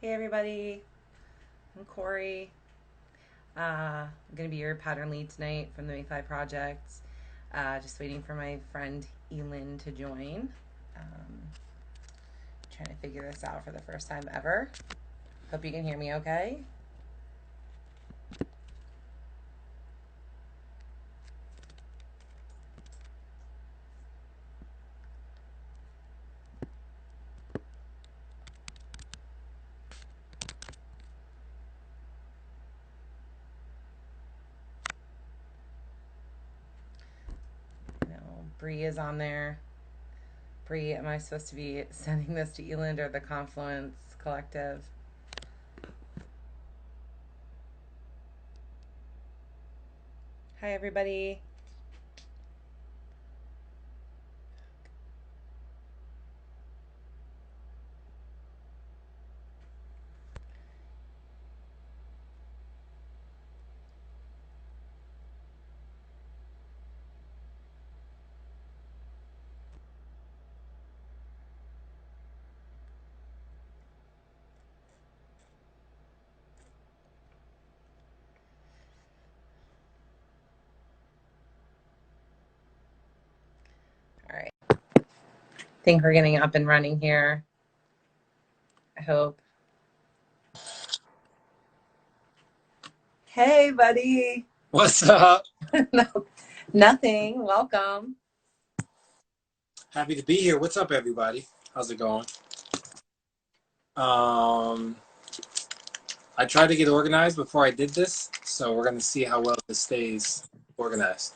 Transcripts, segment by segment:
Hey everybody, I'm Cori. I'm going to be your pattern lead tonight from the Mayfly Project. Just waiting for my friend Eeland to join. Um, Trying to figure this out for the first time ever. Hope you can hear me okay. Bree is on there. Bree, am I supposed to be sending this to Eeland or the Confluence Collective? Hi everybody. All right. Think we're getting up and running here. I hope. Hey, buddy. What's up? No, nothing. Welcome. Happy to be here. What's up, everybody? How's it going? Um, I tried to get organized before I did this, so we're gonna see how well this stays organized.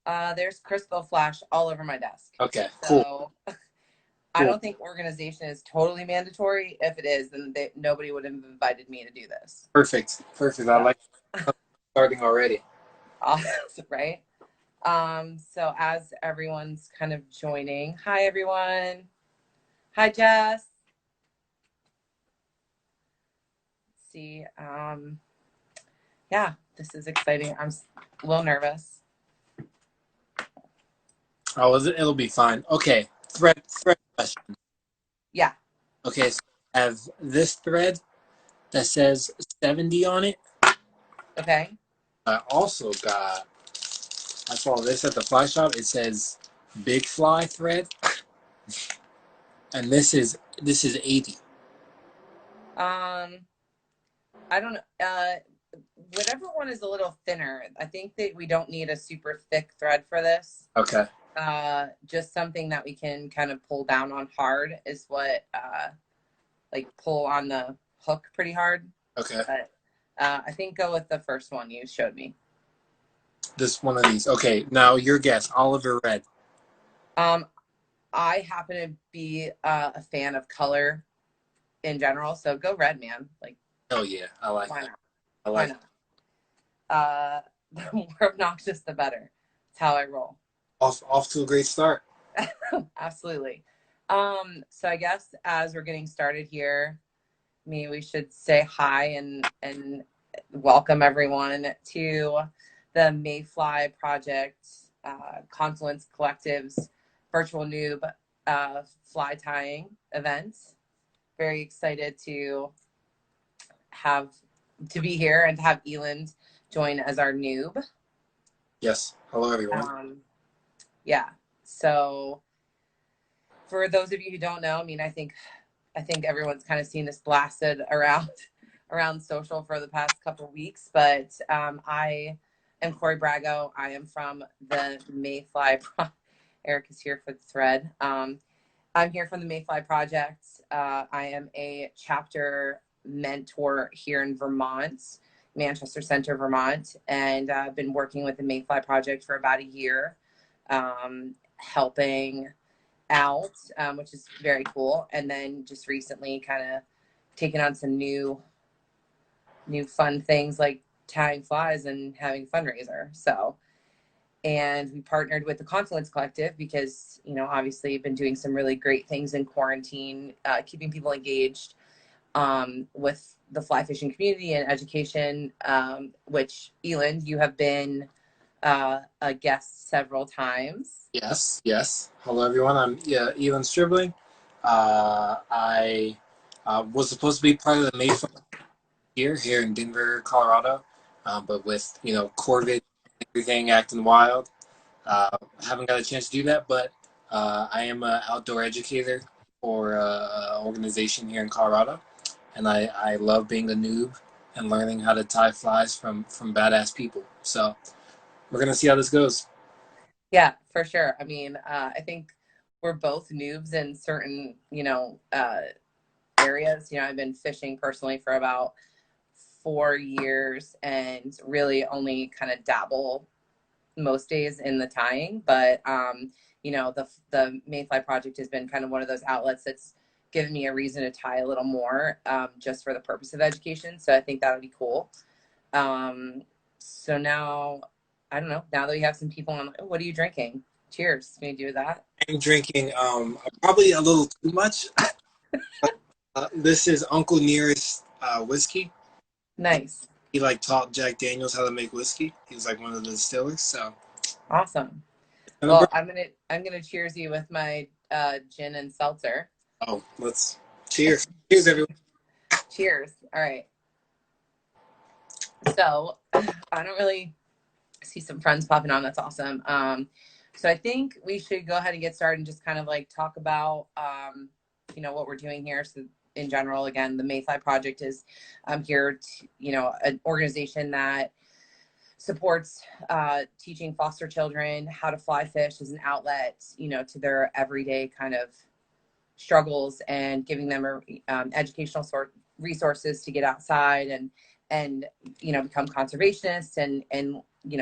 There's crystal flash all over my desk. Okay, cool, So I cool. don't think organization is totally mandatory. If it is, then nobody would have invited me to do this. Perfect, perfect. I So, like starting already. awesome, right? So as everyone's kind of joining, hi everyone. Hi Jess. Let's see. Yeah, this is exciting. I'm a little nervous. Oh, it'll be fine. Okay, thread question. Yeah. Okay, so I have this thread that says 70 on it. Okay. I also got. I saw this at the fly shop. It says big fly thread, and this is 80. Um, I don't know. Whatever one is a little thinner. I think that we don't need a super thick thread for this. Okay. Just something that we can kind of pull down on hard is what, like pull on the hook pretty hard. Okay. But I think go with the first one you showed me. This one of these. Okay, now your guess. Olive or red? Um, I happen to be a fan of color in general, so go red, man. Like, Oh yeah, I like why that. not? I Why like not? The more obnoxious, the better. It's how I roll. off to a great start. Absolutely. So I guess as we're getting started here, maybe we should say hi and welcome everyone to the Mayfly Project, Confluence Collective's virtual noob fly tying event. Very excited have to be here and to have Eeland join as our noob. Yes. Hello everyone. Yeah. So for those of you who don't know, I mean, I think everyone's kind of seen this blasted around social for the past couple of weeks. But I am Cori Brago. I am from the Mayfly. Eric is here for the thread. I'm here from the Mayfly Project. I am a chapter mentor here in Vermont, Manchester Center, Vermont, and I've been working with the Mayfly Project for about a year, helping out, which is very cool. And then just recently kind of taking on some new fun things like tying flies and having a fundraiser. So, and we partnered with the Confluence Collective because, obviously you've been doing some really great things in quarantine, keeping people engaged with the fly fishing community and education, which Eeland, you have been a guest several times. Yes. Yes. Hello everyone. I'm Eeland Stribling. I Was supposed to be part of the Mayfly here in Denver, Colorado, but with COVID, everything acting wild, haven't got a chance to do that. But I am an outdoor educator for an organization here in Colorado, and I love being a noob and learning how to tie flies from badass people. So we're gonna see how this goes. Yeah, for sure. I mean, I think we're both noobs in certain, areas. I've been fishing personally for about 4 years and really only kind of dabble most days in the tying. But the Mayfly Project has been kind of one of those outlets that's given me a reason to tie a little more, just for the purpose of education. So I think that would be cool. So now, I don't know. Now that we have some people on, what are you drinking? Cheers. Can you do that? I'm drinking probably a little too much. This is Uncle Nearest whiskey. Nice. He like taught Jack Daniels how to make whiskey. He was like one of the distillers. So Awesome. and Well, I'm gonna cheers you with my gin and seltzer. let's cheers. Cheers, everyone. Cheers. All right. So I don't really see some friends popping on. That's awesome. So I think we should go ahead and get started and just kind of like talk about, what we're doing here. So in general, again, the Mayfly Project is here to, an organization that supports teaching foster children how to fly fish as an outlet, to their everyday kind of struggles, and giving them educational resources to get outside and become conservationists, and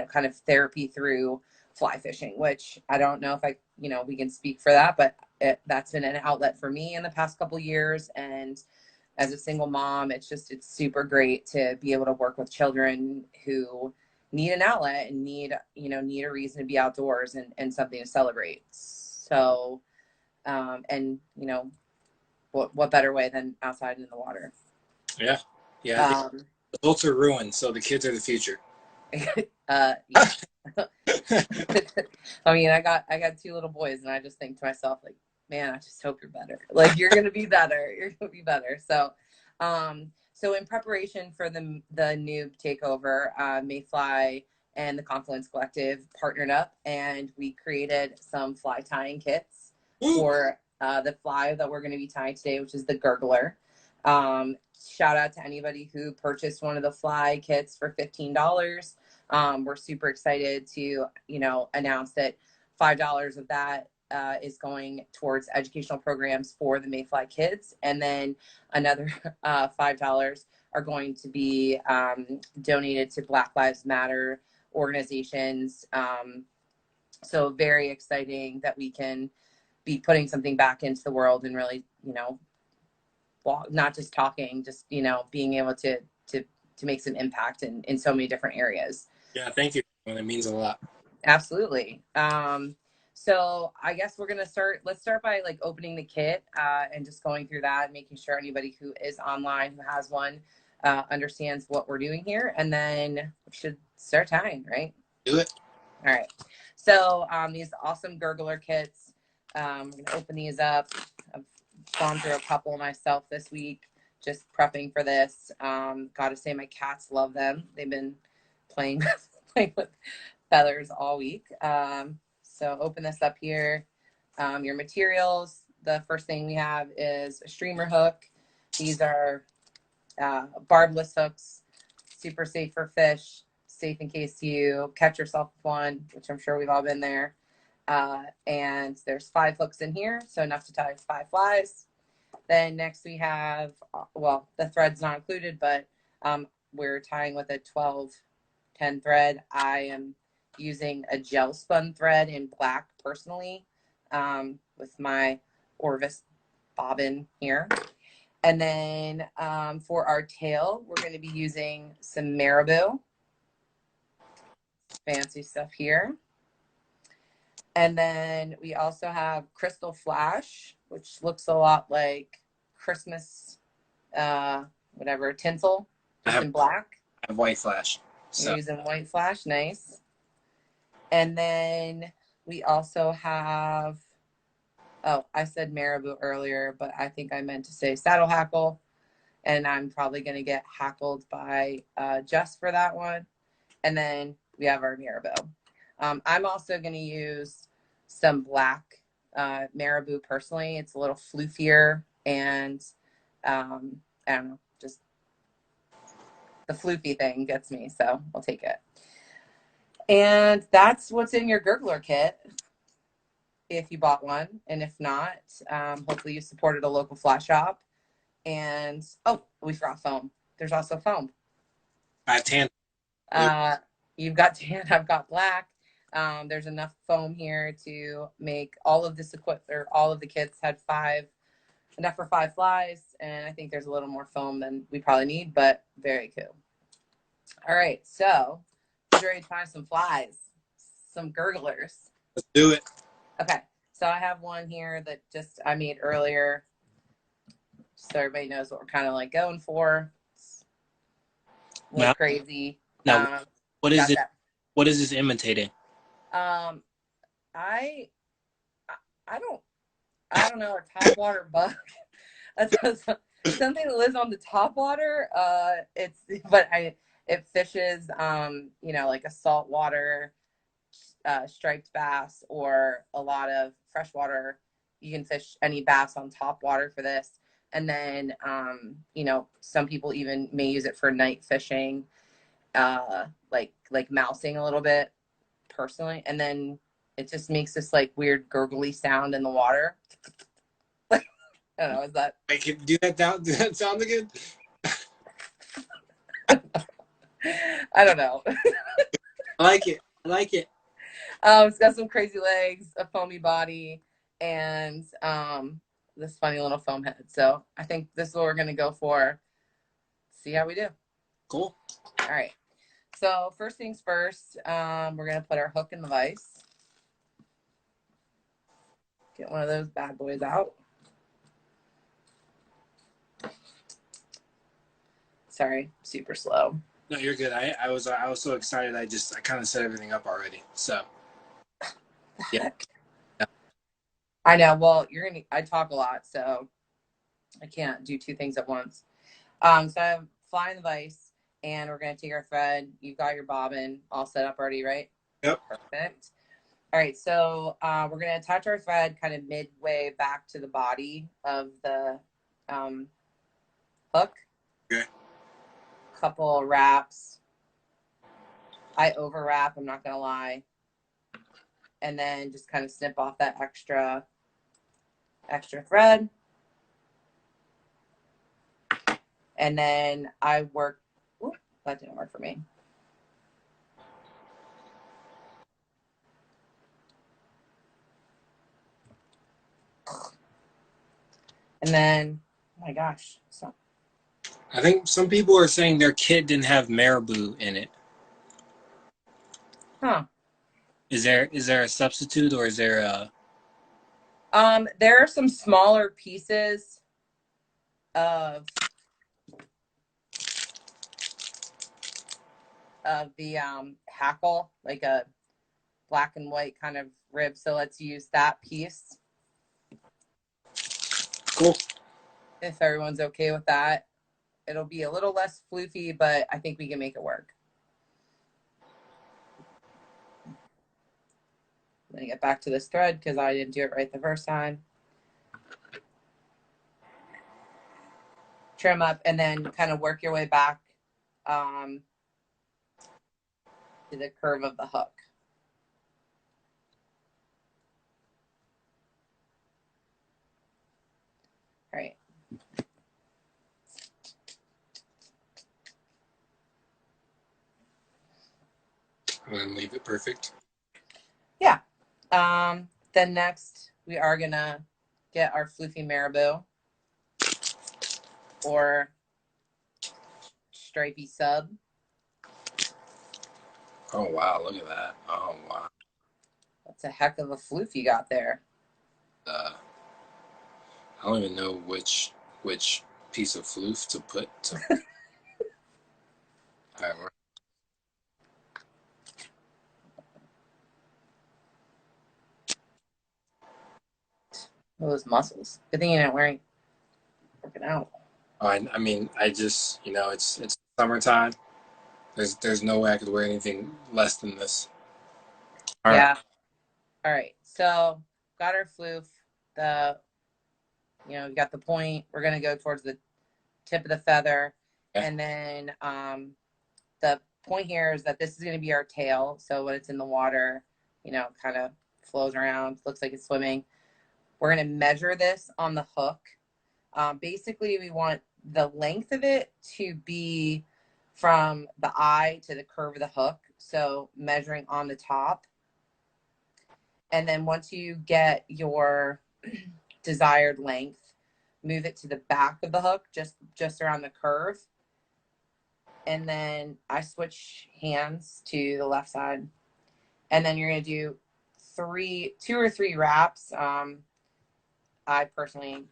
kind of therapy through fly fishing, which I don't know if we can speak for that, but that's been an outlet for me in the past couple of years. And as a single mom, it's super great to be able to work with children who need an outlet and need a reason to be outdoors and something to celebrate. So, and what better way than outside in the water? Yeah, yeah. Adults are ruined, so the kids are the future. Yeah. I mean, I got 2 little boys, and I just think to myself, like, man, I just hope you're better. Like, you're gonna be better. You're gonna be better. So in preparation for the Noob Takeover, Mayfly and the Confluence Collective partnered up, and we created some fly tying kits for the fly that we're going to be tying today, which is the gurgler. Shout out to anybody who purchased one of the fly kits for $15. We're super excited to, announce that $5 of that is going towards educational programs for the Mayfly kids. And then another $5 are going to be donated to Black Lives Matter organizations. So very exciting that we can be putting something back into the world and really, not just talking, just, being able to make some impact in so many different areas. Yeah, thank you. It means a lot. Absolutely. So I guess we're gonna start. Let's start by like opening the kit and just going through that, making sure anybody who is online who has one understands what we're doing here, and then we should start tying, right? Do it. All right. So these awesome gurgler kits. I'm gonna open these up. I've gone through a couple myself this week, just prepping for this. Gotta say, my cats love them. They've been playing with feathers all week. So open this up here. Your materials. The first thing we have is a streamer hook. These are barbless hooks, super safe for fish, safe in case you catch yourself with one, which I'm sure we've all been there. And there's 5 hooks in here, so enough to tie 5 flies. Then next we have, the thread's not included, but we're tying with a 12-10 thread. I am using a gel spun thread in black personally, with my Orvis bobbin here. And then for our tail, we're going to be using some marabou. Fancy stuff here. And then we also have Crystal Flash, which looks a lot like Christmas, tinsel, just in black. I have white flash. So. You're using white flash, nice. And then we also have Oh, I said marabou earlier, but I think I meant to say saddle hackle. And I'm probably going to get hackled by Jess for that one. And then we have our marabou. I'm also going to use some black marabou personally. It's a little floofier and I don't know, just the floofy thing gets me. So I'll take it. And that's what's in your gurgler kit if you bought one. And if not, hopefully you supported a local fly shop. And oh, we forgot foam. There's also foam. Tan. You've got tan, I've got black. There's enough foam here to make all of this equipment, or all of the kits had enough for 5 flies. And I think there's a little more foam than we probably need, but very cool. All right, so who's ready to find some flies, some gurglers? Let's do it. Okay, so I have one here that just I made earlier, so everybody knows what we're kind of like going for. It's a little crazy. Now, what is it? That. What is this imitating? I don't know, a topwater bug. That's something that lives on the top water. It fishes, like a saltwater striped bass or a lot of freshwater. You can fish any bass on top water for this. And then, some people even may use it for night fishing, like mousing a little bit personally. And then it just makes this like weird gurgly sound in the water. I don't know, is that... I can do that down. Does that sound good? I don't know. I like it. It's got some crazy legs, a foamy body, and this funny little foam head. So I think this is what we're gonna go for. See how we do. Cool. All right. So first things first, we're gonna put our hook in the vise. Get one of those bad boys out. Sorry, super slow. No, you're good. I was so excited. I kind of set everything up already. So yeah. I know. Well, I talk a lot, so I can't do 2 things at once. So I'm flying the vise, and we're gonna take our thread. You've got your bobbin all set up already, right? Yep. Perfect. All right, so we're gonna attach our thread kind of midway back to the body of the hook. Okay. Couple wraps. I overwrap, I'm not gonna lie. And then just kind of snip off that extra thread. And then I work, that didn't work for me. And then, oh my gosh. So I think some people are saying their kit didn't have marabou in it. Huh. Is there a substitute, or is there a... There are some smaller pieces of the hackle, like a black and white kind of rib. So let's use that piece. Cool. If everyone's okay with that. It'll be a little less floofy, but I think we can make it work. I'm gonna get back to this thread because I didn't do it right the first time. Trim up and then kind of work your way back to the curve of the hook. All right. I'm gonna leave it perfect. Yeah. Then next we are gonna get our floofy marabou or stripy sub. Oh wow, look at that. Oh wow. That's a heck of a floof you got there. I don't even know which piece of floof to put to... All right, Those muscles. Good thing you're not working out. Oh, I mean, I just, it's summertime. There's no way I could wear anything less than this. All right. Yeah. All right. So got our floof. We got the point. We're gonna go towards the tip of the feather, Okay. and then the point here is that this is gonna be our tail. So when it's in the water, kind of flows around, looks like it's swimming. We're gonna measure this on the hook. Basically, we want the length of it to be from the eye to the curve of the hook. So measuring on the top. And then once you get your desired length, move it to the back of the hook, just around the curve. And then I switch hands to the left side. And then you're going to do 2 or 3 wraps. I personally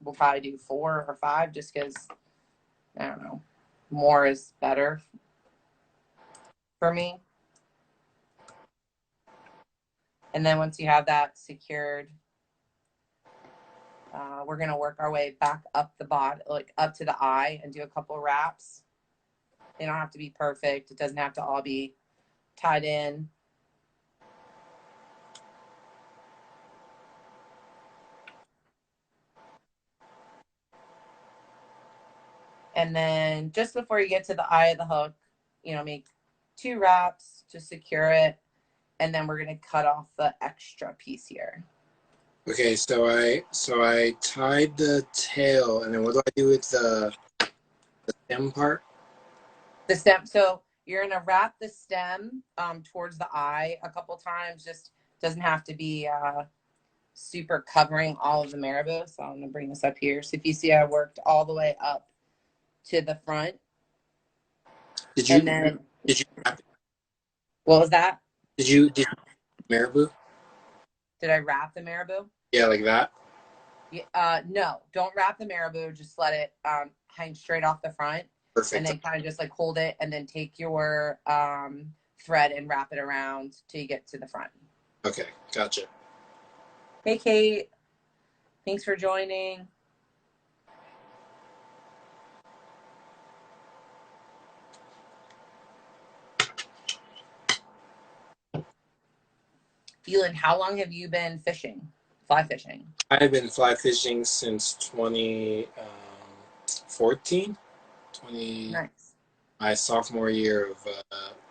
will probably do 4 or 5 just because, I don't know, more is better for me. And then once you have that secured, we're going to work our way back up the body, like up to the eye, and do a couple wraps. They don't have to be perfect. It doesn't have to all be tied in. And then just before you get to the eye of the hook, make 2 wraps to secure it. And then we're going to cut off the extra piece here. Okay, so I tied the tail, and then what do I do with the stem part? The stem. So you're going to wrap the stem towards the eye a couple times. Just doesn't have to be super covering all of the marabou. So I'm going to bring this up here. So if you see, I worked all the way up to the front. Did you wrap it? What was that? Did you marabou? Did I wrap the marabou? Yeah, like that. No, don't wrap the marabou. Just let it hang straight off the front. Perfect. And then kind of just like hold it, and then take your thread and wrap it around till you get to the front. Okay, gotcha. Hey, Kate. Thanks for joining. Eeland, how long have you been fly fishing? I've been fly fishing since 2014. Nice. My sophomore year of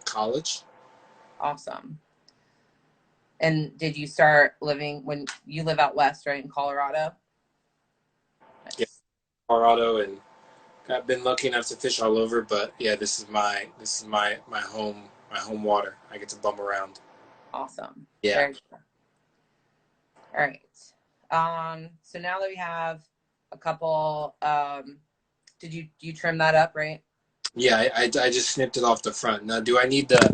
college. Awesome. And did you start living when you live out west, right, in Colorado? Nice. Yeah, Colorado, and I've been lucky enough to fish all over. But yeah, this is my home water. I get to bum around. Awesome. Yeah. Very cool. All right. So now that we have a couple, did you trim that up, right? Yeah, I just snipped it off the front. Now, do I need the?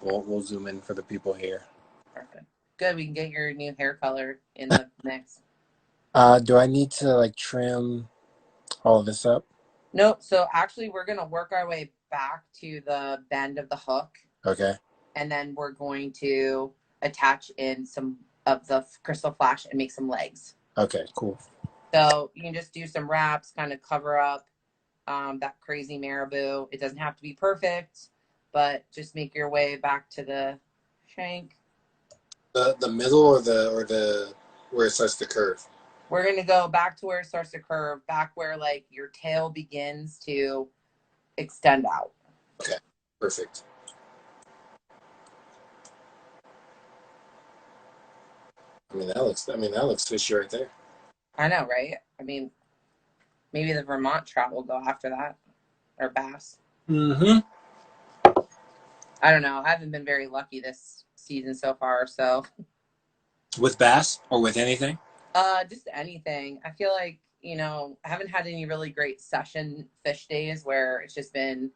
We'll zoom in for the people here. Perfect. Good. We can get your new hair color in the mix. Do I need to like trim all of this up? Nope. So actually, we're gonna work our way back to the bend of the hook. Okay. And then we're going to attach in some of the crystal flash and make some legs. Okay, cool. So you can just do some wraps, kind of cover up that crazy marabou. It doesn't have to be perfect, but just make your way back to the shank. The middle or the where it starts to curve? We're going to go back to where it starts to curve, back where like your tail begins to extend out. Okay, perfect. I mean that looks fishy right there. I know, right? I mean, maybe the Vermont trout will go after that, or bass. Mm-hmm. I don't know. I haven't been very lucky this season so far, so. With bass or with anything? Just anything. I feel like, I haven't had any really great session fish days where it's just been,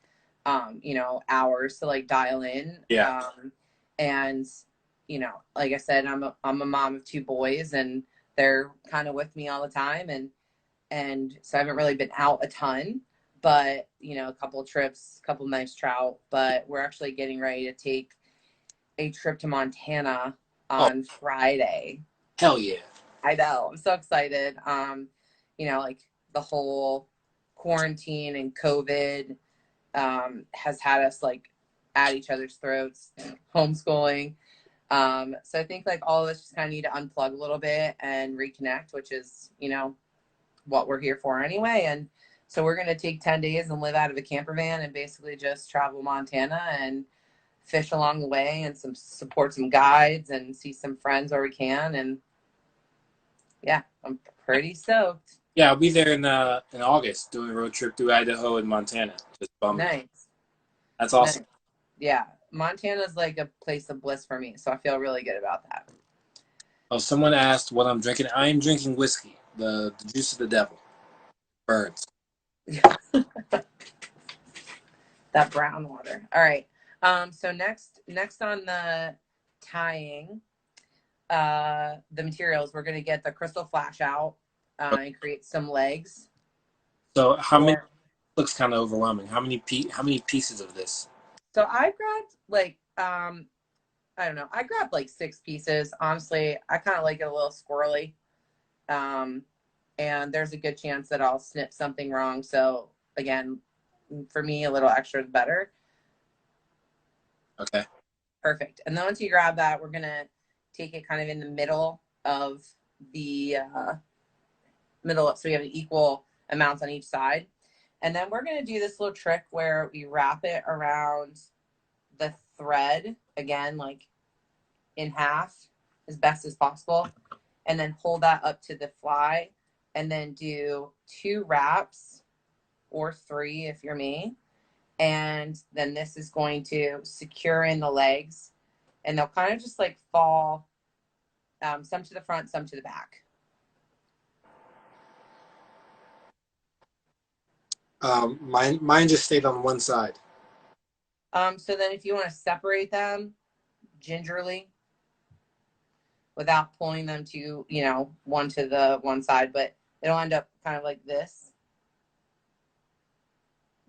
hours to like dial in. Yeah. And, like I said, I'm a mom of 2 boys, and they're kind of with me all the time. And so I haven't really been out a ton, but, a couple trips, a couple nice trout, but we're actually getting ready to take a trip to Montana on Friday. Hell yeah. I know. I'm so excited. You know, like the whole quarantine and COVID has had us like at each other's throats, homeschooling. So I think like all of us just kind of need to unplug a little bit and reconnect, which is, you know, what we're here for anyway. And so we're going to take 10 days and live out of a camper van and basically just travel Montana and fish along the way and support some guides and see some friends where we can. And yeah, I'm pretty stoked. Yeah, I'll be there in August doing a road trip through Idaho and Montana. Just bumming. Nice. That's Nice. awesome. Yeah. Montana's like a place of bliss for me. So I feel really good about that. Oh, someone asked what I'm drinking. I am drinking whiskey, the juice of the devil. Burns. That brown water. All right. So next on the tying, the materials, we're going to get the crystal flash out and create some legs. So how many? Looks kind of overwhelming. How many pieces of this? So I grabbed like I don't know. I grabbed like 6 pieces. Honestly, I kind of like it a little squirrely. And there's a good chance that I'll snip something wrong. So again, for me, a little extra is better. Okay. Perfect. And then once you grab that, we're going to take it kind of in the middle of the middle. So we have an equal amounts on each side. And then we're going to do this little trick where we wrap it around the thread again, like in half as best as possible. And then hold that up to the fly and then do 2 wraps or 3 if you're me. And then this is going to secure in the legs and they'll kind of just like fall some to the front, some to the back. Mine just stayed on one side. So then if you want to separate them gingerly without pulling them to, you know, one to the one side, but it'll end up kind of like this.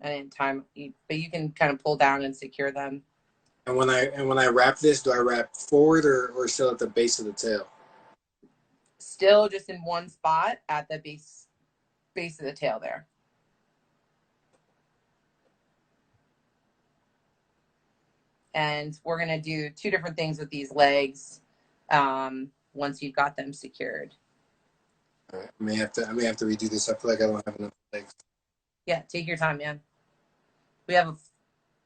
And in time, but you can kind of pull down and secure them. And when I wrap this, do I wrap forward or still at the base of the tail? Still just in one spot at the base of the tail there. And we're going to do 2 different things with these legs once you've got them secured. All right. I may have to redo this. I feel like I don't have enough legs. Yeah, take your time, man. We have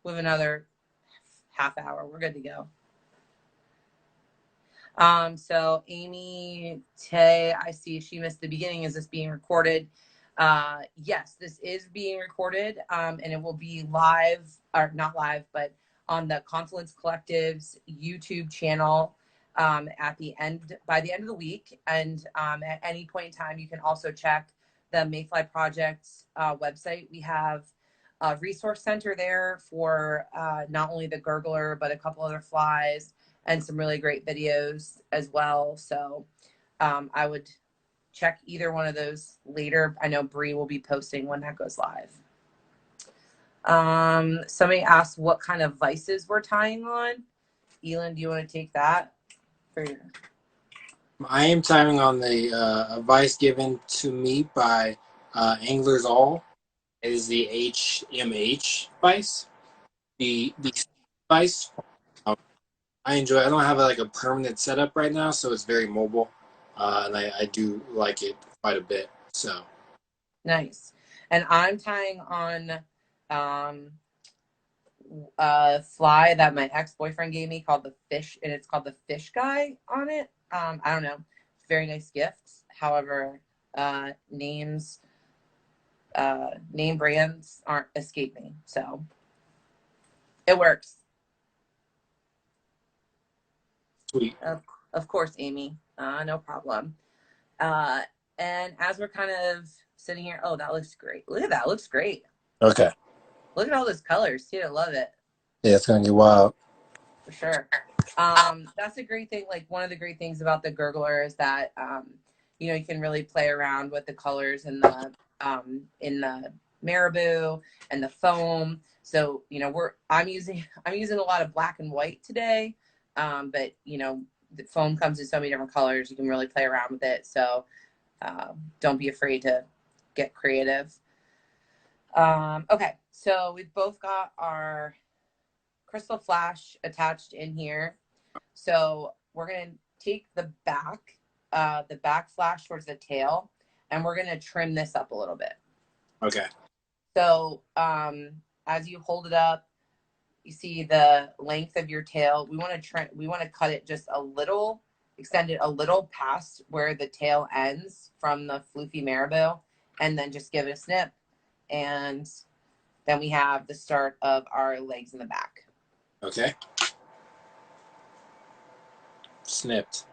another half hour. We're good to go. So Amy Tay, I see she missed the beginning. Is this being recorded? Yes, this is being recorded, and it will be live, or not live, but on the Confluence Collective's YouTube channel by the end of the week. And at any point in time, you can also check the Mayfly Project website. We have a resource center there for not only the gurgler, but a couple other flies and some really great videos as well. So I would check either one of those later. I know Bree will be posting when that goes live. Somebody asked what kind of vices we're tying on. Eeland, do you want to take that? I am tying on the a vice given to me by Anglers All. It is the HMH vice. The vice. I enjoy it. I don't have like a permanent setup right now, so it's very mobile, and I do like it quite a bit. So nice. And I'm tying on a fly that my ex-boyfriend gave me called the fish, and it's called the Fish Guy on it. I don't know. Very nice gift. However, name brands aren't escape me, so it works. sweet. Of course, Amy. No problem. And as we're kind of sitting here, oh, that looks great. Look at that. Looks great. Okay. Look at all those colors, too. I love it. Yeah, it's going to get wild. For sure. That's a great thing. Like, one of the great things about the gurgler is that, you know, you can really play around with the colors in the marabou and the foam. So, you know, I'm using a lot of black and white today. But, you know, the foam comes in so many different colors. You can really play around with it. So don't be afraid to get creative. Okay, so we've both got our crystal flash attached in here. So we're going to take the back flash towards the tail, and we're going to trim this up a little bit. Okay. So as you hold it up, you see the length of your tail. We want to cut it just a little, extend it a little past where the tail ends from the floofy marabou, and then just give it a snip. And then we have the start of our legs in the back. Okay. Snipped.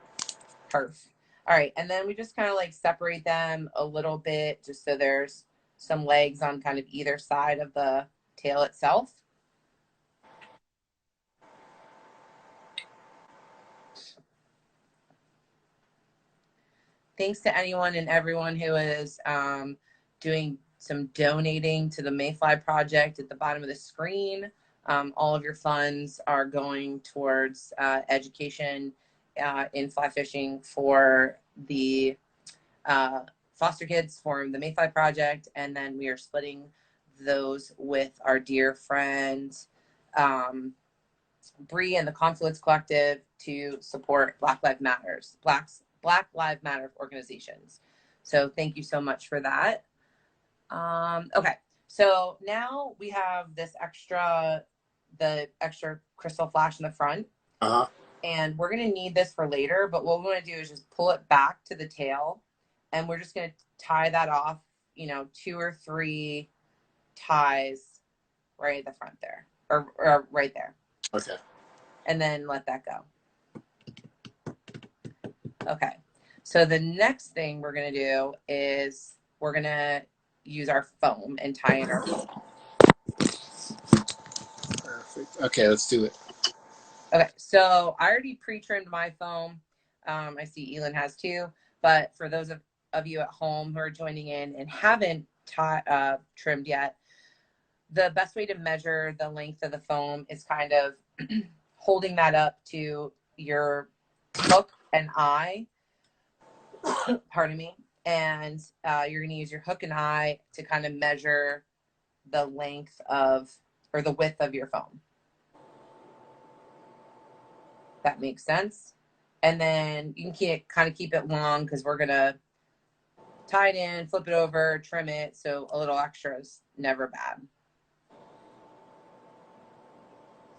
Perfect. All right, and then we just kind of like separate them a little bit, just so there's some legs on kind of either side of the tail itself. Thanks to anyone and everyone who is doing some donating to the Mayfly Project at the bottom of the screen. All of your funds are going towards education in fly fishing for the foster kids for the Mayfly Project, and then we are splitting those with our dear friend Bree and the Confluence Collective to support Black Lives Matter organizations. So thank you so much for that. Okay, so now we have this the extra crystal flash in the front. And we're going to need this for later, but what we want to do is just pull it back to the tail, and we're just going to tie that off, 2 or 3 ties right at the front there, or right there. Okay. And then let that go. Okay. So the next thing we're going to do is we're going to use our foam and tie in our foam. Perfect. Okay, let's do it. Okay, so I already pre-trimmed my foam. I see Eeland has too, but for those of you at home who are joining in and haven't trimmed yet, the best way to measure the length of the foam is kind of holding that up to your hook and eye. Pardon me. And you're going to use your hook and eye to kind of measure the length or the width of your foam. That makes sense. And then you can kind of keep it long because we're going to tie it in, flip it over, trim it. So a little extra is never bad.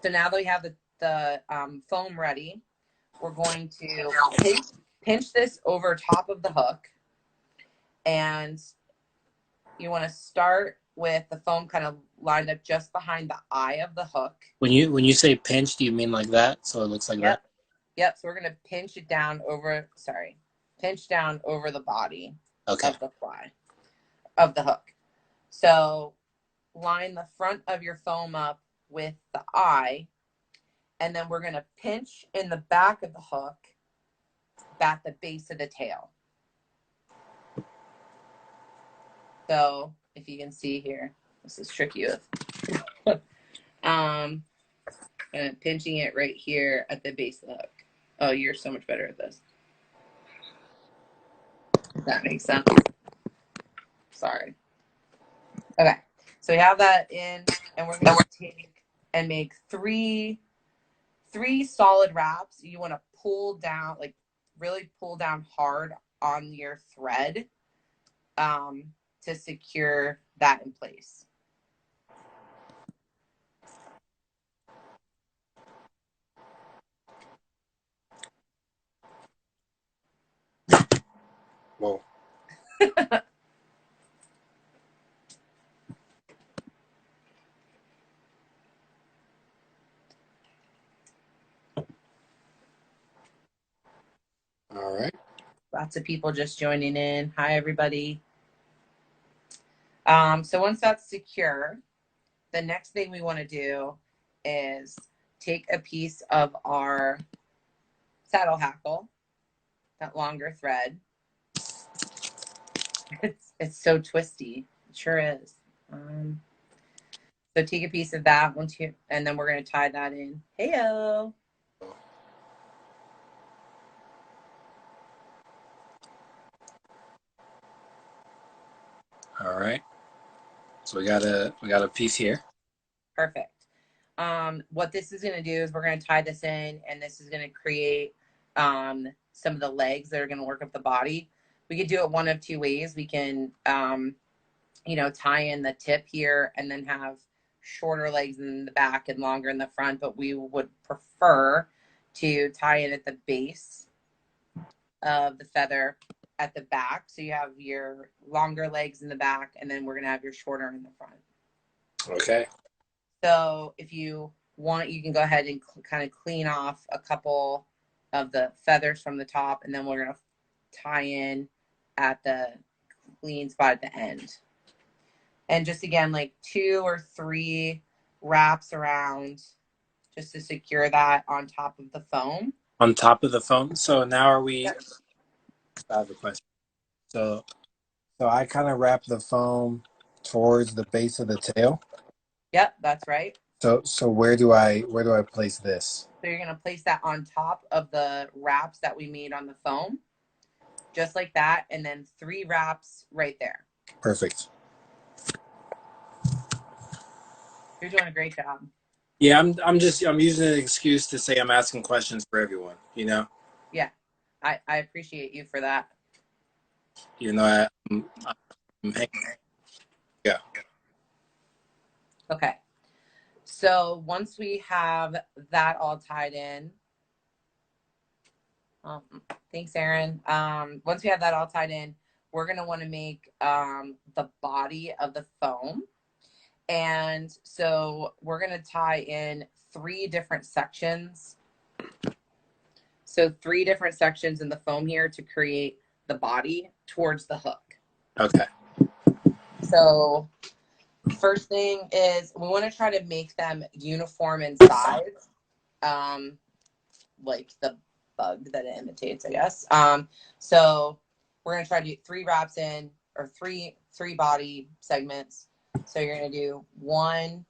So now that we have the foam ready, we're going to pinch this over top of the hook. And you want to start with the foam kind of lined up just behind the eye of the hook. When you say pinch, do you mean like that? So it looks like that? Yep. So we're going to pinch down over the body of the fly, of the hook. So line the front of your foam up with the eye, and then we're going to pinch in the back of the hook at the base of the tail. So if you can see here, this is tricky with and pinching it right here at the base of the hook. Oh, you're so much better at this. That makes sense. Sorry. Okay, so we have that in, and we're going to take and make three solid wraps. You want to pull down, like really pull down hard on your thread to secure that in place. Whoa. All right. Lots of people just joining in. Hi, everybody. So once that's secure, the next thing we want to do is take a piece of our saddle hackle, that longer thread. It's so twisty. It sure is. So take a piece of that and then we're going to tie that in. Heyo. So we got a piece here. Perfect. What this is going to do is we're going to tie this in, and this is going to create some of the legs that are going to work up the body. We could do it one of two ways. We can, tie in the tip here and then have shorter legs in the back and longer in the front, but we would prefer to tie in at the base of the feather at the back. So you have your longer legs in the back, and then we're going to have your shorter in the front. Okay. So if you want, you can go ahead and kind of clean off a couple of the feathers from the top, and then we're going to tie in at the clean spot at the end. And just again, like 2 or 3 wraps around just to secure that on top of the foam. On top of the foam. So now are we? Yep. I have a question. So I kind of wrap the foam towards the base of the tail. Yep, that's right. So where do I place this? So you're going to place that on top of the wraps that we made on the foam, just like that, and then 3 wraps right there. Perfect. You're doing a great job. Yeah, I'm using an excuse to say I'm asking questions for everyone, you know? Yeah. I appreciate you for that. I'm hanging. Yeah. Okay. So once we have that all tied in, thanks, Aaron. Once we have that all tied in, we're going to want to make the body of the foam. And so we're going to tie in 3 different sections. So 3 different sections in the foam here to create the body towards the hook. Okay. So first thing is we want to try to make them uniform in size, like the bug that it imitates, I guess. So we're going to try to do 3 wraps in, or three body segments. So you're going to do 1,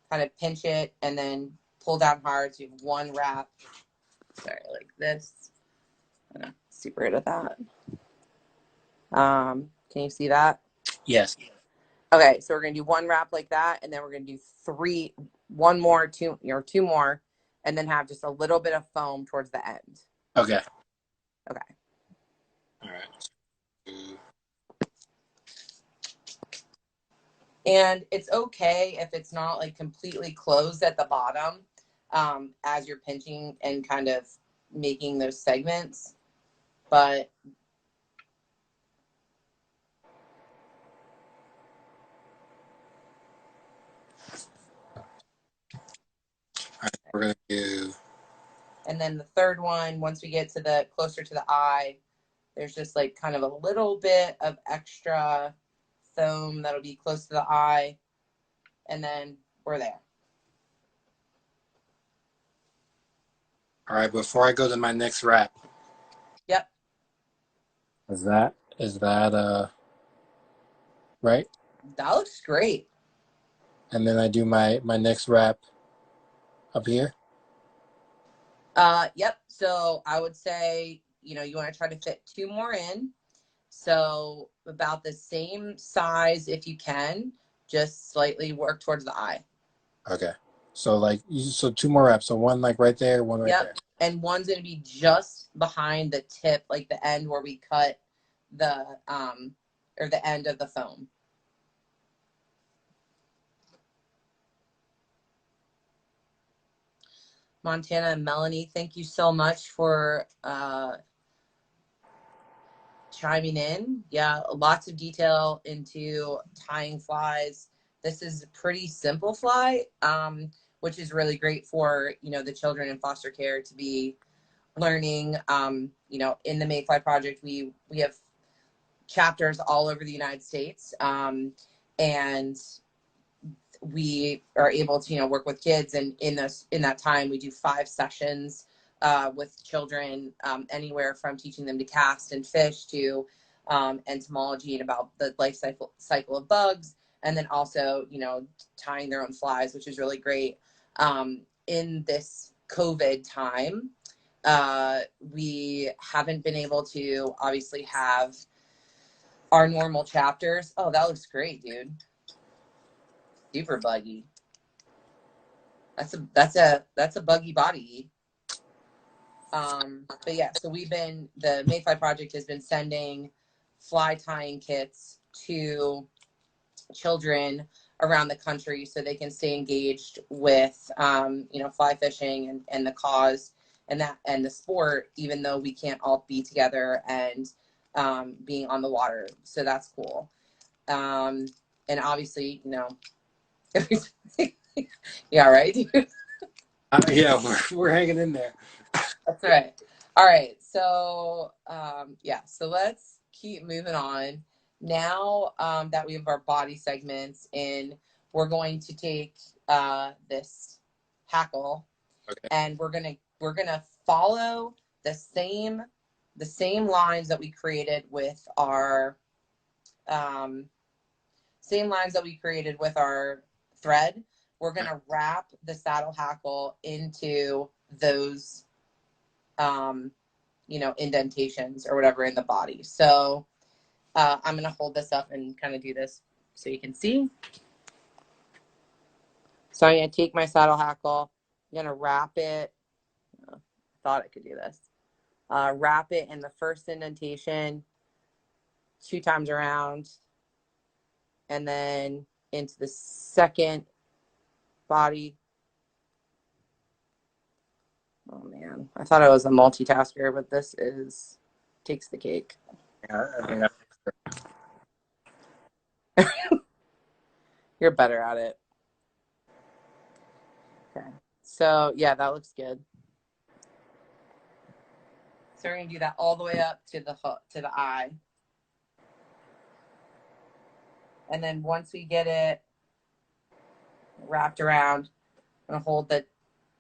kind of pinch it, and then pull down hard. So you have 1 wrap. Sorry, like this. I'm super good at that. Can you see that? Yes. Okay, so we're going to do 1 wrap like that, and then we're going to do 1 more, 2 more, and then have just a little bit of foam towards the end. Okay. Okay. All right. And it's okay if it's not like completely closed at the bottom as you're pinching and kind of making those segments. But All right, we're gonna do. And then the third one, once we get to the closer to the eye, there's just like kind of a little bit of extra foam that'll be close to the eye, and then we're there. All right, before I go to my next wrap. Yep. Is that right? That looks great. And then I do my next wrap up here. Yep. So I would say, you want to try to fit 2 more in. So about the same size if you can, just slightly work towards the eye. Okay. So 2 more wraps. So 1 like right there, 1 right there. And 1's going to be just behind the tip, like the end where we cut the or the end of the foam. Montana and Melanie, thank you so much for chiming in. Yeah, lots of detail into tying flies. This is a pretty simple fly, which is really great for, the children in foster care to be learning. In the Mayfly Project, we have chapters all over the United States, and we are able to work with kids, and in that time we do 5 sessions with children, anywhere from teaching them to cast and fish to entomology and about the life cycle of bugs, and then also tying their own flies, which is really great. In this COVID time, we haven't been able to obviously have our normal chapters. Oh, that looks great, dude. Super buggy. That's a buggy body. But yeah, so the Mayfly Project has been sending fly tying kits to children around the country so they can stay engaged with, fly fishing and the cause and the sport, even though we can't all be together and being on the water. So that's cool. And obviously, yeah, right, dude? Yeah, we're hanging in there. That's right. All right. So, so let's keep moving on. Now that we have our body segments in, we're going to take this hackle, Okay. and we're gonna follow the same lines that we created with our thread. We're gonna wrap the saddle hackle into those indentations or whatever in the body. So I'm going to hold this up and kind of do this so you can see. So I'm going to take my saddle hackle. I'm going to wrap it. I thought I could do this. Wrap it in the first indentation 2 times around, and then into the second body. Oh man, I thought I was a multitasker, but this takes the cake. Yeah, I mean, You're better at it. Okay. So yeah, that looks good. So we're gonna do that all the way up to the hook, to the eye. And then once we get it wrapped around, I'm gonna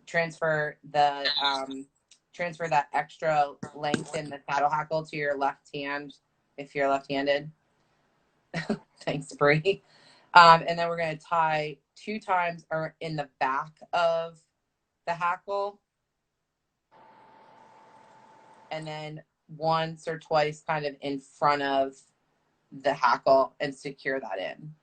transfer that extra length in the saddle hackle to your left hand if you're left-handed. Thanks, Bree. And then we're gonna tie 2 times in the back of the hackle, and then once or twice kind of in front of the hackle and secure that in.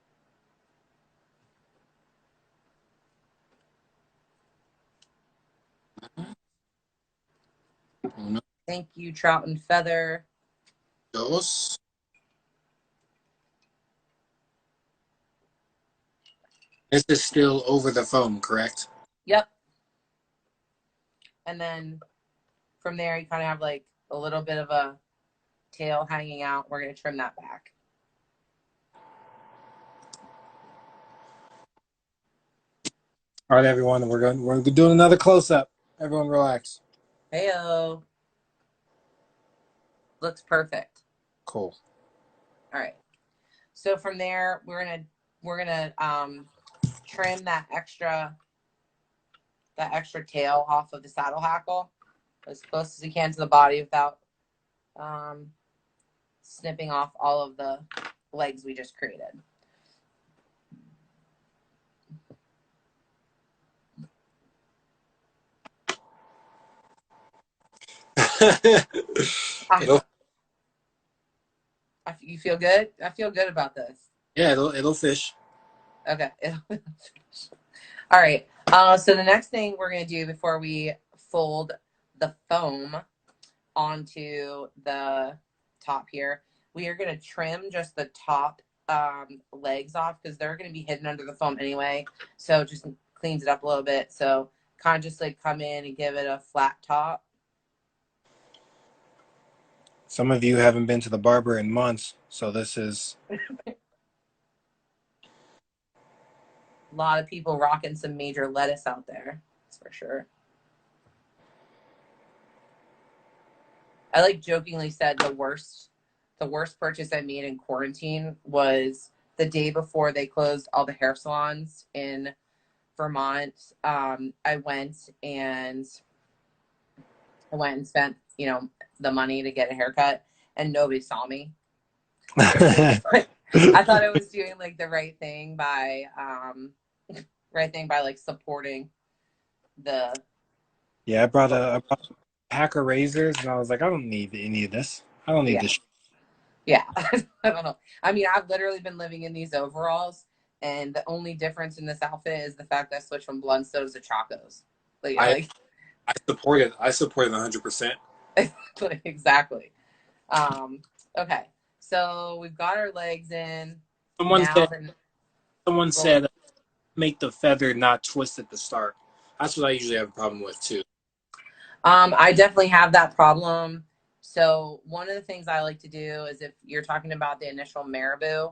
Thank you, Trout and Feather. those. This is still over the foam, correct? Yep. And then from there, you kind of have like a little bit of a tail hanging out. We're going to trim that back. All right, everyone, we're doing another close-up. Everyone relax. Heyo. Looks perfect. Cool. All right. So from there, we're gonna trim that extra tail off of the saddle hackle as close as we can to the body without snipping off all of the legs we just created. You feel good? I feel good about this. Yeah, it'll fish. Okay. All right. So the next thing we're going to do before we fold the foam onto the top here, we are going to trim just the top legs off because they're going to be hidden under the foam anyway. So it just cleans it up a little bit. So kind of just like come in and give it a flat top. Some of you haven't been to the barber in months, so this is... A lot of people rocking some major lettuce out there. That's for sure. I like jokingly said the worst purchase I made in quarantine was the day before they closed all the hair salons in Vermont. I went and spent, the money to get a haircut, and nobody saw me. I thought I was doing like the right thing by like supporting the. Yeah, I brought hacker razors, and I was like, I don't need any of this. I don't need this. Yeah. I don't know. I mean, I've literally been living in these overalls And the only difference in this outfit is the fact that I switched from blunt stoves to chacos. I I support it. I support it 100%. Exactly. Okay, so we've got our legs in. Someone Now said then, someone well, said make the feather not twist at the start. That's what I usually have a problem with too. I definitely have that problem. So one of the things I like to do is if you're talking about the initial marabou,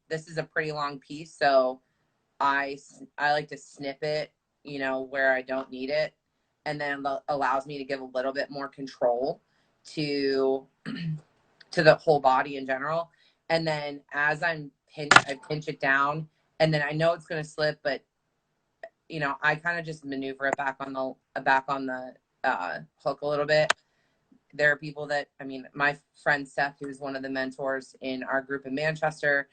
this is a pretty long piece, so I like to snip it, where I don't need it, and then it allows me to give a little bit more control to to the whole body in general. And then as I pinch it down, and then I know it's going to slip, but I kind of just maneuver it back on the hook a little bit. There are people that, my friend Seth, who's one of the mentors in our group in Manchester,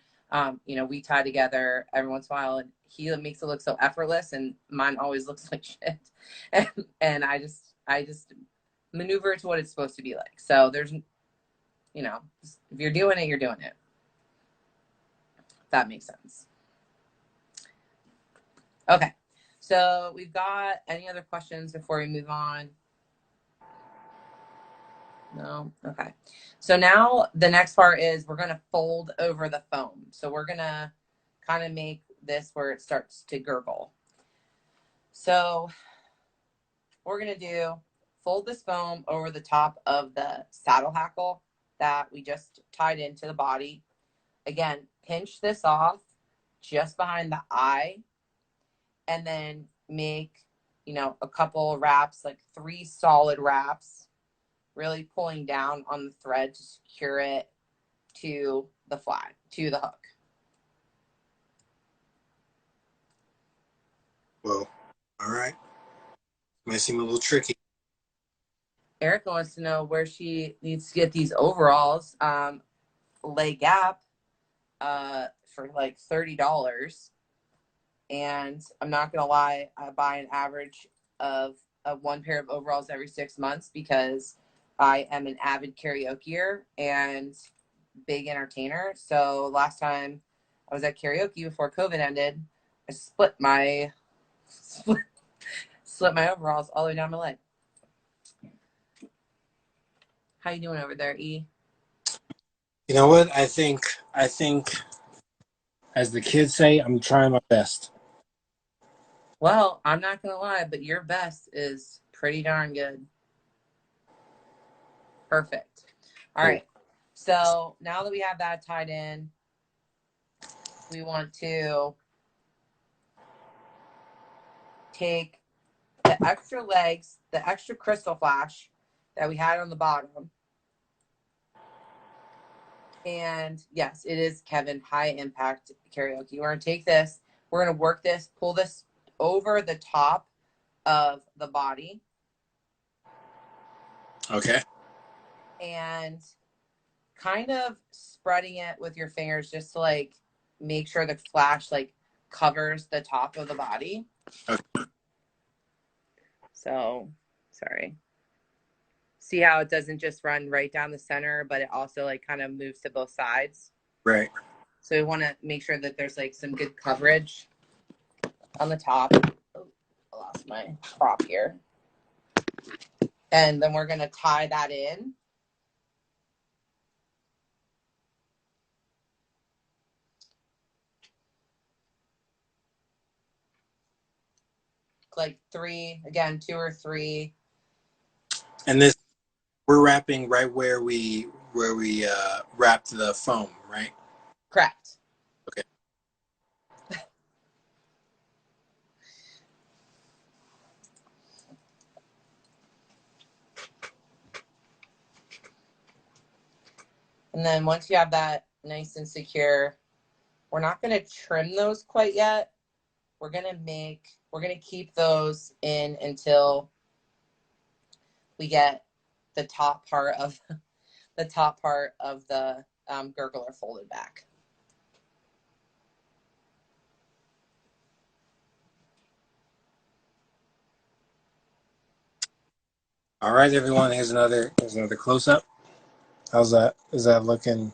we tie together every once in a while, and he makes it look so effortless, and mine always looks like shit. And I just maneuver it to what it's supposed to be like. So there's, if you're doing it, you're doing it. If that makes sense. Okay. So we've got any other questions before we move on? No? Okay. So now the next part is we're going to fold over the foam. So we're going to kind of make this where it starts to gurgle. So what we're going to do, fold this foam over the top of the saddle hackle that we just tied into the body. Again, pinch this off just behind the eye, and then make, a couple wraps, like 3 solid wraps, really pulling down on the thread to secure it to the flag, to the hook. Whoa. All right. Might seem a little tricky. Erica wants to know where she needs to get these overalls. Lay Gap for like $30. And I'm not going to lie, I buy an average of 1 pair of overalls every 6 months because I am an avid karaokeer and big entertainer. So last time I was at karaoke before COVID ended, I split my overalls all the way down my leg. How you doing over there, E? You know what? I think as the kids say, I'm trying my best. Well, I'm not going to lie, but your best is pretty darn good. Perfect. All Cool. right. So now that we have that tied in, we want to take the extra legs, the extra crystal flash that we had on the bottom. And yes, it is Kevin, high impact karaoke. We're going to take this, we're going to work this, pull this over the top of the body. Okay. And kind of spreading it with your fingers just to like make sure the flash like covers the top of the body. Okay. So, sorry. See how it doesn't just run right down the center, but it also like kind of moves to both sides. Right. So we want to make sure that there's like some good coverage on the top. Oh, I lost my prop here. And then we're going to tie that in. Like 3, again, 2 or 3. And this, we're wrapping right where we wrapped the foam, right? Correct. Okay. And then once you have that nice and secure, we're not going to trim those quite yet. We're going to keep those in until we get the top part of the gurgler folded back. All right, everyone. Here's another close up. How's that? Is that looking?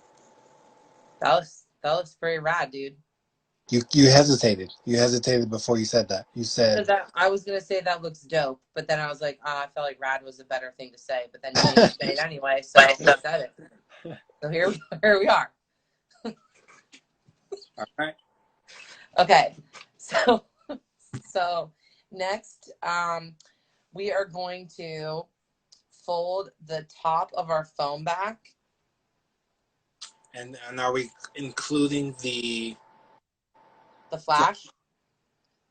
That looks pretty rad, dude. You hesitated. You hesitated before you said that. You said That I was gonna say that looks dope, but then I was like, I felt like rad was a better thing to say. But then you made me say it anyway, so I said it. So here we are. all right. Okay, so next, we are going to fold the top of our foam back. And are we including the Flash?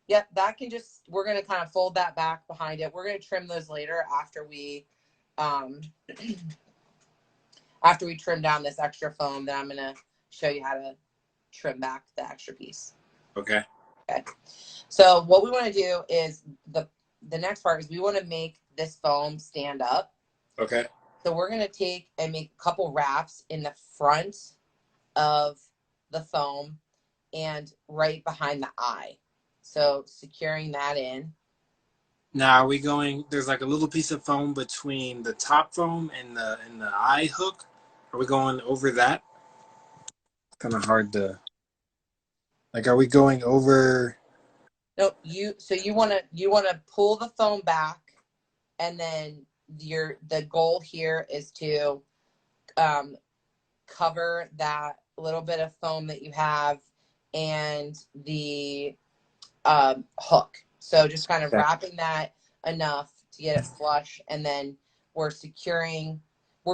Yep, that can just, we're going to kind of fold that back behind it. We're going to trim those later after we trim down this extra foam. Then I'm going to show you how to trim back the extra piece. Okay. Okay. So what we want to do is the next part is we want to make this foam stand up. Okay. So we're going to take and make a couple wraps in the front of the foam and right behind the eye. So securing that in. Now are we going? There's like a little piece of foam between the top foam and the eye hook. Are we going over that? Kind of hard to. Like, are we going over? No, you want to pull the foam back, and then the goal here is to cover that little bit of foam that you have and the hook. So just kind of wrapping that enough to get it flush, and then we're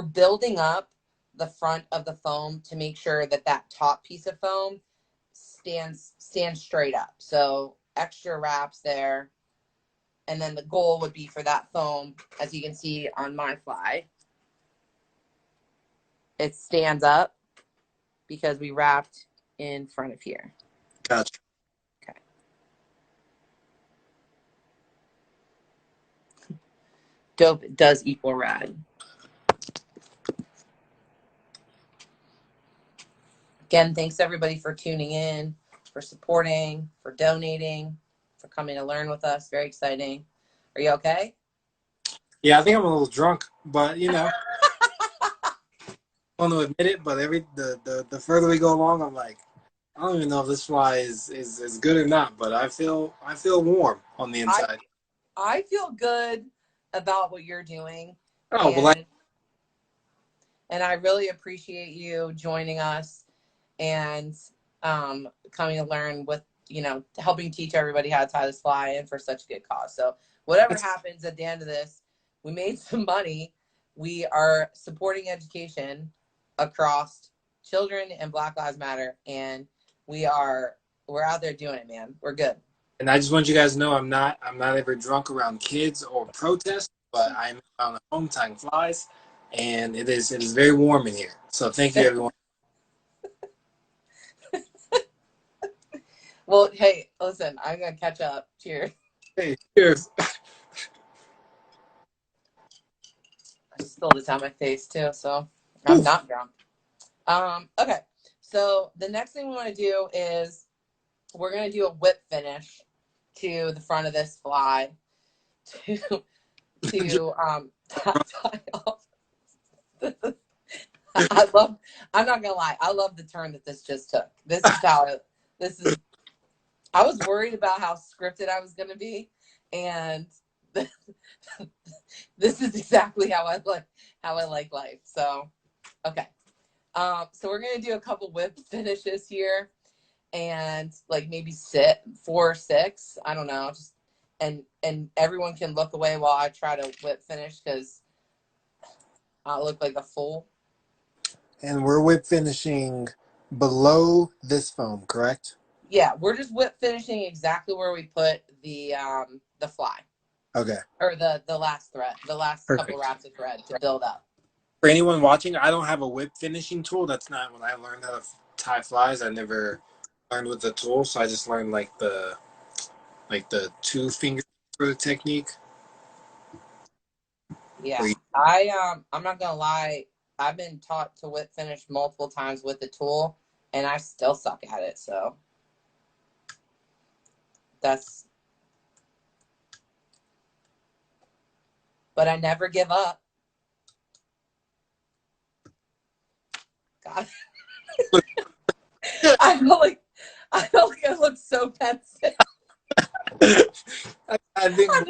building up the front of the foam to make sure that top piece of foam stands straight up. So extra wraps there, and then the goal would be for that foam, as you can see on my fly, it stands up because we wrapped in front of here. Gotcha. Okay. Dope does equal rad. Again, thanks everybody for tuning in, for supporting, for donating, for coming to learn with us. Very exciting. Are you okay? Yeah, I think I'm a little drunk, but you know, I don't want to admit it. But the further we go along, I'm like, I don't even know if this fly is good or not. But I feel warm on the inside. I feel good about what you're doing. Oh, well, and I really appreciate you joining us and coming to learn with, helping teach everybody how to tie this fly and for such a good cause. So whatever happens at the end of this, we made some money. We are supporting education across children and Black Lives Matter. And we're out there doing it, man. We're good. And I just want you guys to know I'm not ever drunk around kids or protests, but I'm on the home tying flies, and it is very warm in here. So thank you, everyone. Well, hey, listen, I'm gonna catch up. Cheers. Hey, cheers. I spilled it on my face too, so I'm not drunk. Okay, so the next thing we want to do is we're gonna do a whip finish to the front of this fly to tie off. I'm not gonna lie, I love the turn that this just took. I was worried about how scripted I was gonna be, and this is exactly how I like life. So okay. So we're gonna do a couple whip finishes here, and like maybe sit 4 or 6. I don't know. Just and everyone can look away while I try to whip finish because I'll look like a fool. And we're whip finishing below this foam, correct? Yeah, we're just whip finishing exactly where we put the fly. Okay. Or the last thread, the last Perfect. couple wraps of thread to build up. For anyone watching, I don't have a whip finishing tool. That's not when I learned how to tie flies. I never learned with the tool, so I just learned like the 2 finger sort of technique. Yeah, I'm not gonna lie. I've been taught to whip finish multiple times with the tool, and I still suck at it. So but I never give up. God. I I felt like I looked so pensive. I think I've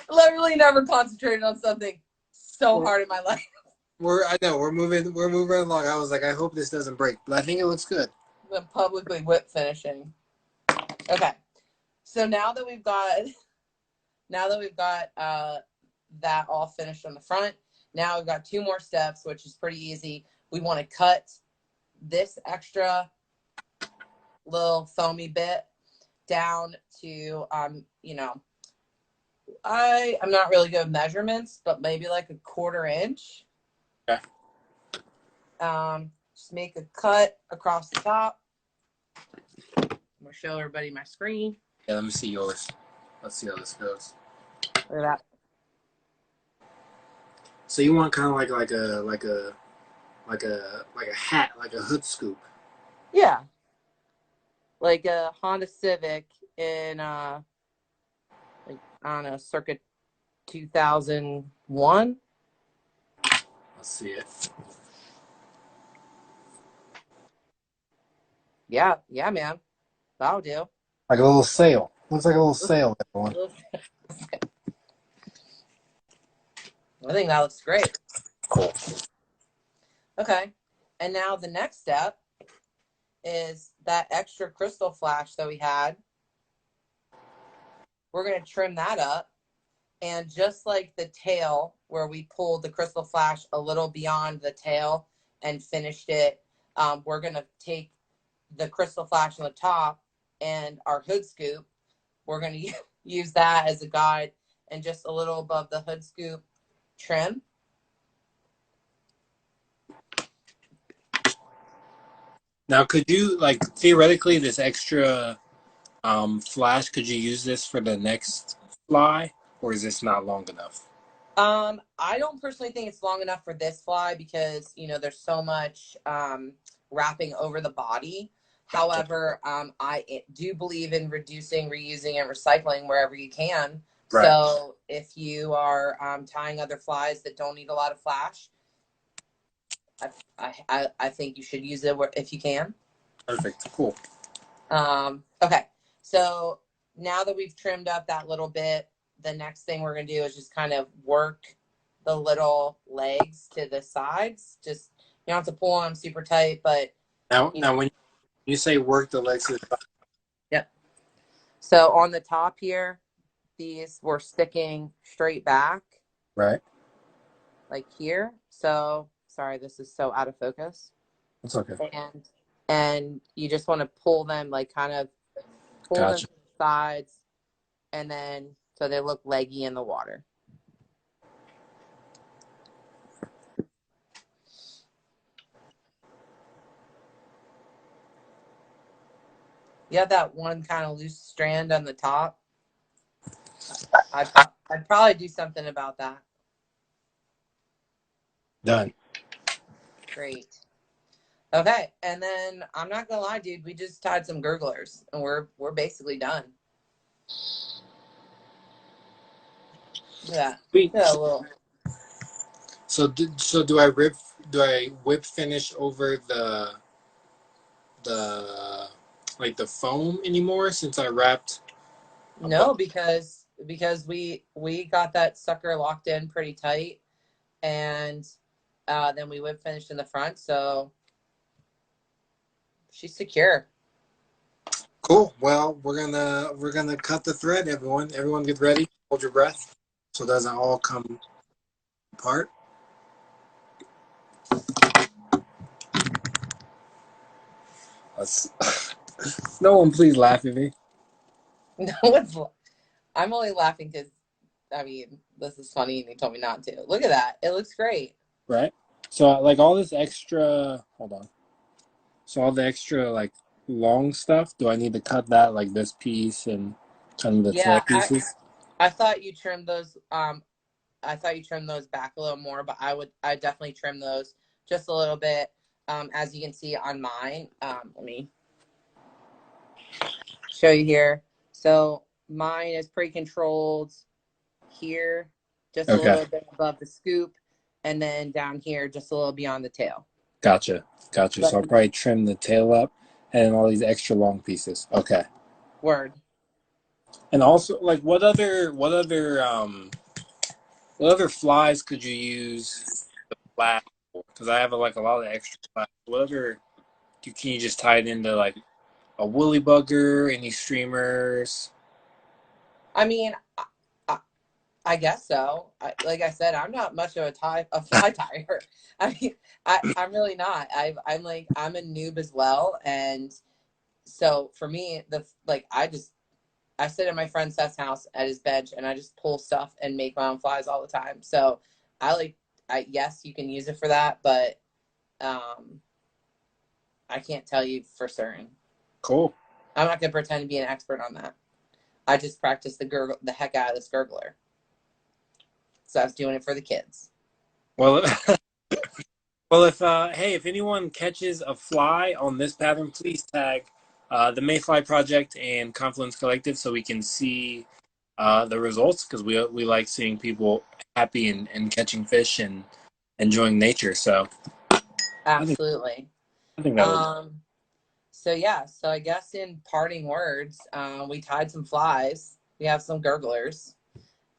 literally never concentrated on something so hard in my life. I know we're moving along. I was like, I hope this doesn't break, but I think it looks good. I'm publicly whip finishing. Okay, so now that we've got that all finished on the front, now we've got 2 more steps, which is pretty easy. We want to cut this extra little foamy bit down to you know, I'm not really good with measurements, but maybe like a 1/4 inch. Okay. Just make a cut across the top. I'm gonna show everybody my screen. Yeah, let me see yours. Let's see how this goes. Look at that. So you want kind of like a hat, like a hood scoop. Yeah, like a Honda Civic in like, I don't know, circa 2001. Let's see it. Yeah, man, that'll do. Like a little sail. Looks like a little sail, everyone. I think that looks great. Cool. Okay, and now the next step is that extra crystal flash that we had. We're going to trim that up, and just like the tail where we pulled the crystal flash a little beyond the tail and finished it, we're going to take the crystal flash on the top and our hood scoop. We're going to use that as a guide, and just a little above the hood scoop trim. Now, could you, like, theoretically, this extra flash, could you use this for the next fly, or is this not long enough? I don't personally think it's long enough for this fly because, you know, there's so much wrapping over the body. However, I do believe in reducing, reusing, and recycling wherever you can. Right. So if you are tying other flies that don't need a lot of flash, I think you should use it if you can. Perfect. Cool. Okay. So now that we've trimmed up that little bit, the next thing we're going to do is just kind of work the little legs to the sides. Just, you don't have to pull them super tight, but now when you say work the legs to the side. Yep. So on the top here, these were sticking straight back. Right. Like here. So sorry, this is so out of focus. It's okay. And you just want to pull them, like kind of pull them to the sides, and then so they look leggy in the water. You have that one kind of loose strand on the top. I'd probably do something about that. Done. Great. Okay, and then I'm not gonna lie, dude. We just tied some gurglers, and we're basically done. Look at that. Look at that little. So do I whip finish over the like the foam anymore since I wrapped? No, because we got that sucker locked in pretty tight, and then we whip finished in the front, so she's secure. Cool. Well, we're gonna cut the thread, everyone. Everyone get ready. Hold your breath so it doesn't all come apart. No one please laugh at me. No one's. I'm only laughing because, I mean, this is funny and you told me not to. Look at that. It looks great. Right. So like all this extra, hold on. So all the extra like long stuff, do I need to cut that, like this piece and kind of the tail pieces? I thought you trimmed those. I thought you trimmed those back a little more, but I definitely trim those just a little bit. As you can see on mine, let me show you here. So mine is pre-controlled here, just a little bit above the scoop, and then down here, just a little beyond the tail. Gotcha. So I'll probably trim the tail up. and all these extra long pieces. Okay. Word. And also, like, what other flies could you use the flat for? Because I have like a lot of extra flies. What other can you just tie it into like a woolly bugger? Any streamers? I mean, I, I guess so. Like I said, I'm not much of a fly tyer. I mean, I'm really not. I'm a noob as well, and so for me, I sit at my friend Seth's house at his bench, and I just pull stuff and make my own flies all the time. So yes, you can use it for that, but um, I can't tell you for certain. Cool. I'm not gonna pretend to be an expert on that. I just practice the heck out of this gurgler. So I was doing it for the kids. Well, well, if anyone catches a fly on this pattern, please tag the Mayfly Project and Confluence Collective so we can see the results, because we like seeing people happy and catching fish and enjoying nature. So I think Absolutely. I think that was Um, so yeah, so I guess in parting words, we tied some flies. We have some gurglers.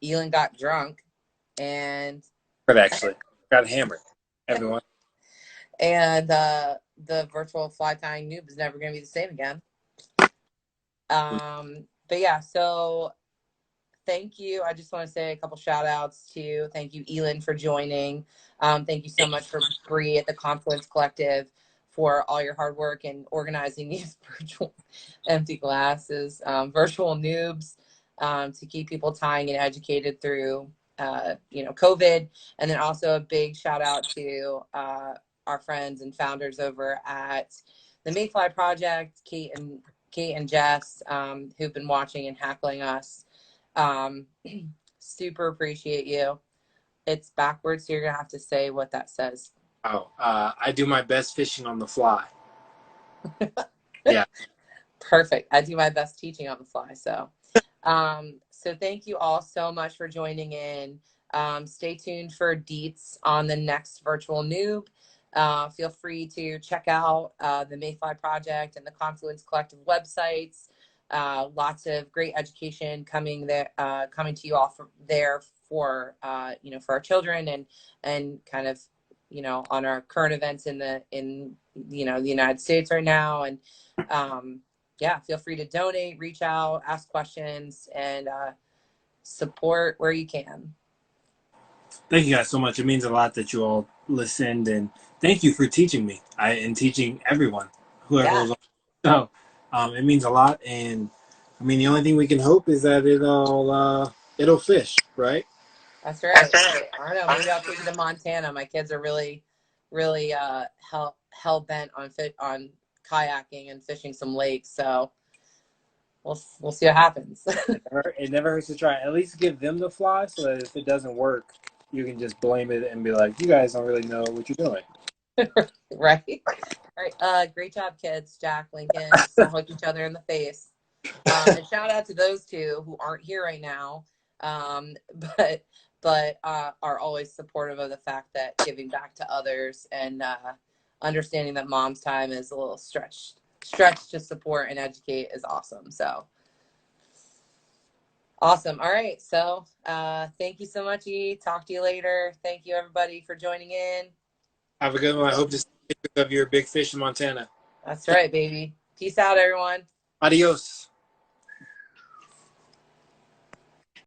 Eeland got drunk, and good actually. Got hammered, everyone. and the virtual fly tying noob is never going to be the same again. But yeah, so thank you. I just want to say a couple shout outs to thank you, Eeland, for joining. Thank you so much for Bree at the Confluence Collective for all your hard work and organizing these virtual empty glasses, virtual noobs, to keep people tying and educated through, COVID. And then also a big shout out to our friends and founders over at the Mayfly Project, Kate and Jess, who've been watching and hackling us. Super appreciate you. It's backwards, so you're gonna have to say what that says. Oh, I do my best fishing on the fly. Yeah. Perfect. I do my best teaching on the fly. So thank you all so much for joining in. Stay tuned for deets on the next virtual noob. Feel free to check out the Mayfly Project and the Confluence Collective websites. Lots of great education coming to you all from there for for our children and kind of on our current events in the United States right now. And yeah, feel free to donate, reach out, ask questions, and support where you can. Thank you guys so much. It means a lot that you all listened, and thank you for teaching me and teaching everyone, whoever Yeah, was on. So it means a lot, and I mean the only thing we can hope is that it'll fish, right? that's right. I don't know. Maybe I'll take you to Montana. My kids are really, really hell bent on kayaking and fishing some lakes. So we'll see what happens. It never hurts to try. At least give them the fly, so that if it doesn't work, you can just blame it and be like, "You guys don't really know what you're doing." Right. All right. Great job, kids. Jack, Lincoln. Just don't look each other in the face. And shout out to those two who aren't here right now, but are always supportive of the fact that giving back to others and understanding that mom's time is a little stretched to support and educate is awesome. So awesome. All right. So thank you so much, E. Talk to you later. Thank you, everybody, for joining in. Have a good one. I hope to see pictures of your big fish in Montana. That's right, baby. Peace out, everyone. Adios.